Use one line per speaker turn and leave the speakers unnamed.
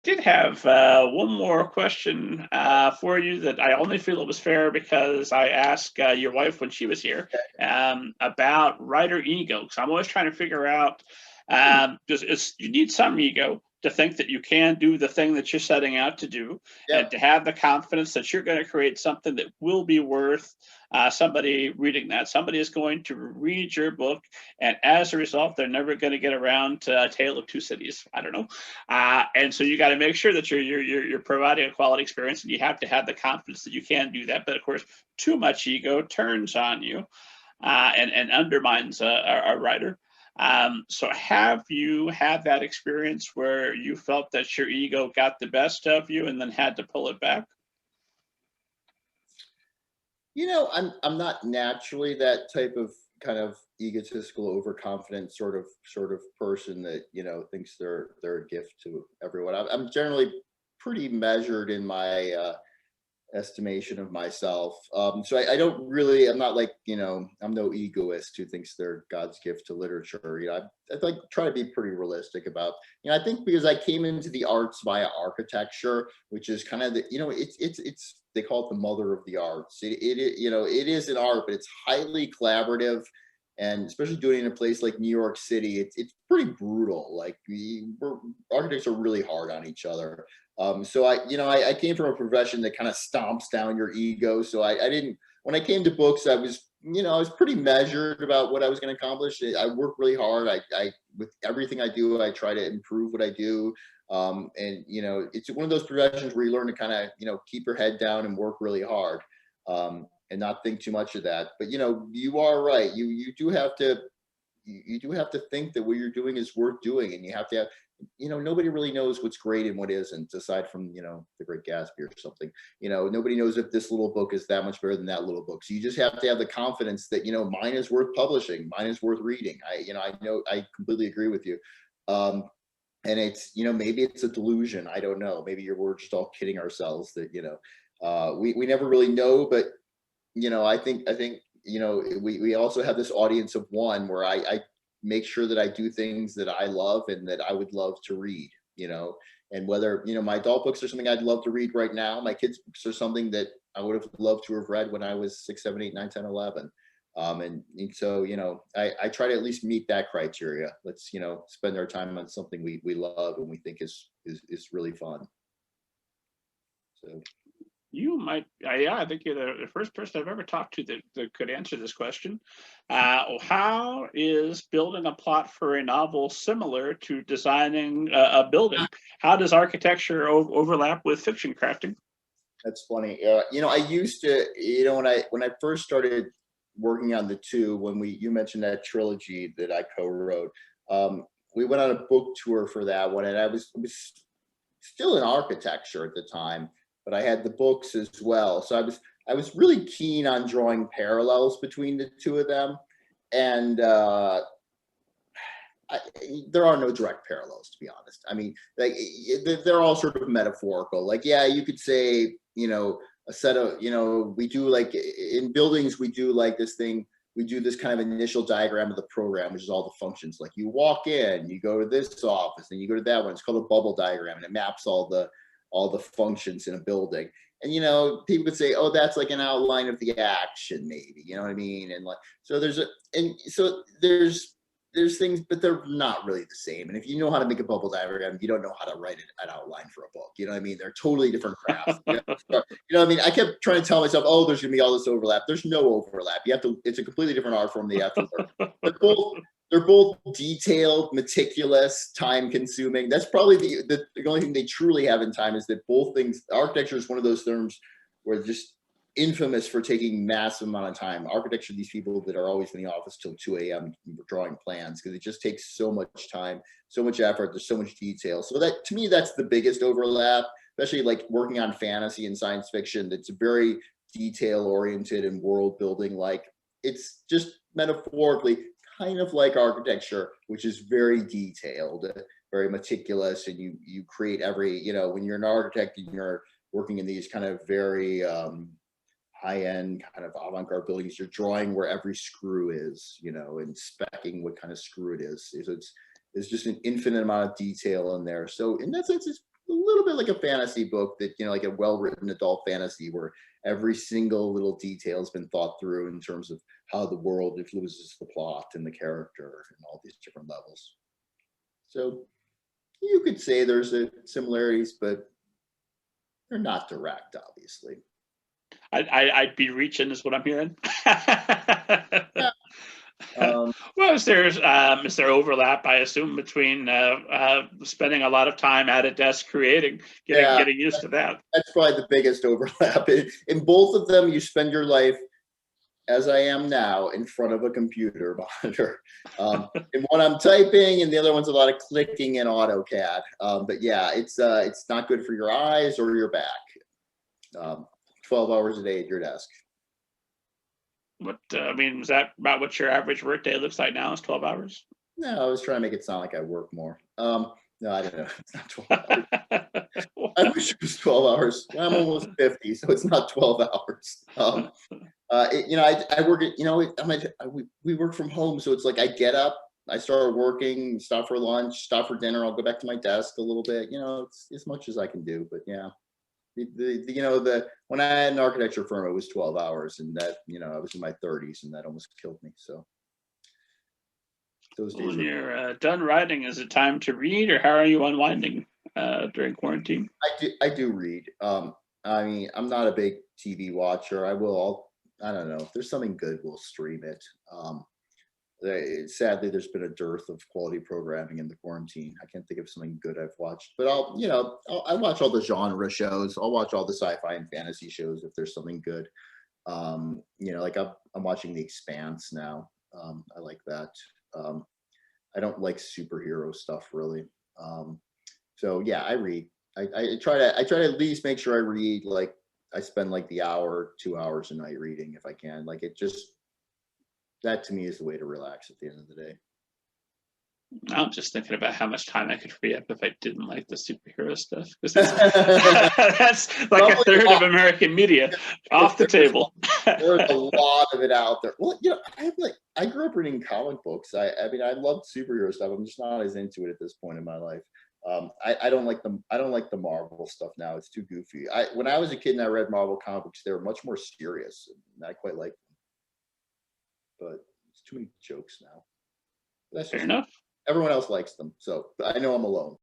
did have one more question for you that I only feel it was fair because I asked your wife when she was here about writer ego. Because I'm always trying to figure out, because you need some ego to think that you can do the thing that you're setting out to do, and
Yep.
to have the confidence that you're going to create something that will be worth somebody reading that. Somebody is going to read your book, and as a result, they're never going to get around to A Tale of Two Cities. I don't know. And so you got to make sure that you're providing a quality experience, and you have to have the confidence that you can do that. But of course, too much ego turns on you and undermines a writer. So have you had that experience where you felt that your ego got the best of you and then had to pull it back?
I'm not naturally that type of kind of egotistical, overconfident sort of person that thinks they're a gift to everyone. I'm generally pretty measured in my estimation of myself. So I don't really, I'm not like, I'm no egoist who thinks they're God's gift to literature. I like try to be pretty realistic about, I think because I came into the arts via architecture, which is kind of it's they call it the mother of the arts. It is an art, but it's highly collaborative. And especially doing it in a place like New York City, it's pretty brutal. Like architects are really hard on each other. So I came from a profession that kind of stomps down your ego. So I didn't, when I came to books, I was pretty measured about what I was going to accomplish. I work really hard. With everything I do, I try to improve what I do. And it's one of those professions where you learn to kind of, keep your head down and work really hard. And not think too much of that. But you are right. You do have to think that what you're doing is worth doing, and you have to have, nobody really knows what's great and what isn't, aside from the Great Gatsby or something. Nobody knows if this little book is that much better than that little book. So you just have to have the confidence that mine is worth publishing, mine is worth reading. I completely agree with you. And it's maybe it's a delusion. I don't know. Maybe we're just all kidding ourselves that we never really know. But I think we also have this audience of one where I make sure that I do things that I love and that I would love to read, and whether, my adult books are something I'd love to read right now. My kids' books are something that I would have loved to have read when I was 6, 7, 8, 9, 10, 11. And so, I try to at least meet that criteria. Let's, spend our time on something we love and we think is really fun. So.
You might, yeah, I think you're the first person I've ever talked to that could answer this question. How is building a plot for a novel similar to designing a building? How does architecture overlap with fiction crafting?
That's funny. I used to, when I first started working on the two, when you mentioned that trilogy that I co-wrote, we went on a book tour for that one, and I was still in architecture at the time, but I had the books as well. So I was really keen on drawing parallels between the two of them, and there are no direct parallels, to be honest. I mean, like they're all sort of metaphorical. Like, yeah, you could say, a set of, we do like in buildings, we do like this thing. We do this kind of initial diagram of the program, which is all the functions. Like you walk in, you go to this office, and you go to that one. It's called a bubble diagram, and it maps all the functions in a building. And people could say, oh, that's like an outline of the action, maybe, you know what I mean? And like, so there's things, but they're not really the same. And if you know how to make a bubble diagram, you don't know how to write an outline for a book. You know what I mean? They're totally different crafts. What I mean? I kept trying to tell myself, oh, there's gonna be all this overlap. There's no overlap. It's a completely different art form that you have to learn. They're both detailed, meticulous, time consuming. That's probably the only thing they truly have in time, is that both things, architecture is one of those terms where just infamous for taking massive amount of time. Architecture, these people that are always in the office till 2 a.m. drawing plans, because it just takes so much time, so much effort, there's so much detail. So that, to me, that's the biggest overlap, especially like working on fantasy and science fiction. That's very detail oriented and world building. Like it's just metaphorically kind of like architecture, which is very detailed, very meticulous, and you create every, when you're an architect and you're working in these kind of very high-end kind of avant-garde buildings, you're drawing where every screw is, and specing what kind of screw it is. So it's just an infinite amount of detail in there. So in that sense, little bit like a fantasy book that, you know, like a well-written adult fantasy where every single little detail has been thought through in terms of how the world influences the plot and the character and all these different levels. So you could say there's a similarities, but they're not direct, obviously.
I'd be reaching, is what I'm hearing.
Yeah. Um,
Well, is there overlap, I assume, between spending a lot of time at a desk creating,
yeah,
getting used to that?
that's probably the biggest overlap. In both of them, you spend your life, as I am now, in front of a computer monitor. And one I'm typing, and the other one's a lot of clicking in AutoCAD. But yeah, it's not good for your eyes or your back. 12 hours a day at your desk.
What I mean, is that about what your average workday looks like now? Is 12 hours?
No, I was trying to make it sound like I work more. No, I don't know. It's not 12 hours. I wish it was 12 hours. I'm almost 50, so it's not 12 hours. You know, I work at, you know, we work from home, so it's like I get up, I start working, stop for lunch, stop for dinner, I'll go back to my desk a little bit. You know, it's as much as I can do. But yeah, you know, the when I had an architecture firm, it was 12 hours, and that, you know, I was in my 30s, and that almost killed me. So those days
When
were.
you're done writing, is it time to read, or how are you unwinding during quarantine?
I do read. I mean, I'm not a big TV watcher. I don't know. If there's something good, we'll stream it. Sadly, there's been a dearth of quality programming in the quarantine. I can't think of something good I've watched, but I watch all the genre shows. I'll watch all the sci-fi and fantasy shows if there's something good. You know, like I'm watching The Expanse now. I like that. Um, I don't like superhero stuff really. So yeah, I read. I try to at least make sure I read, like I spend like the hour, 2 hours a night reading if I can. Like it just that to me is the way to relax at the end of the day.
I'm just thinking about how much time I could free up if I didn't like the superhero stuff, because that's like a
Probably a
third of
lot,
American media
because
off the table.
there's a lot of it out there. Well, you know, I grew up reading comic books. I mean, I loved superhero stuff. I'm just not as into it at this point in my life. I don't like them. I don't like the Marvel stuff now. It's too goofy. When I was a kid and I read Marvel comics, they were much more serious, and I quite like them. But it's too many jokes now. That's
Fair
just me.
enough.
Everyone else likes them, so I know I'm alone.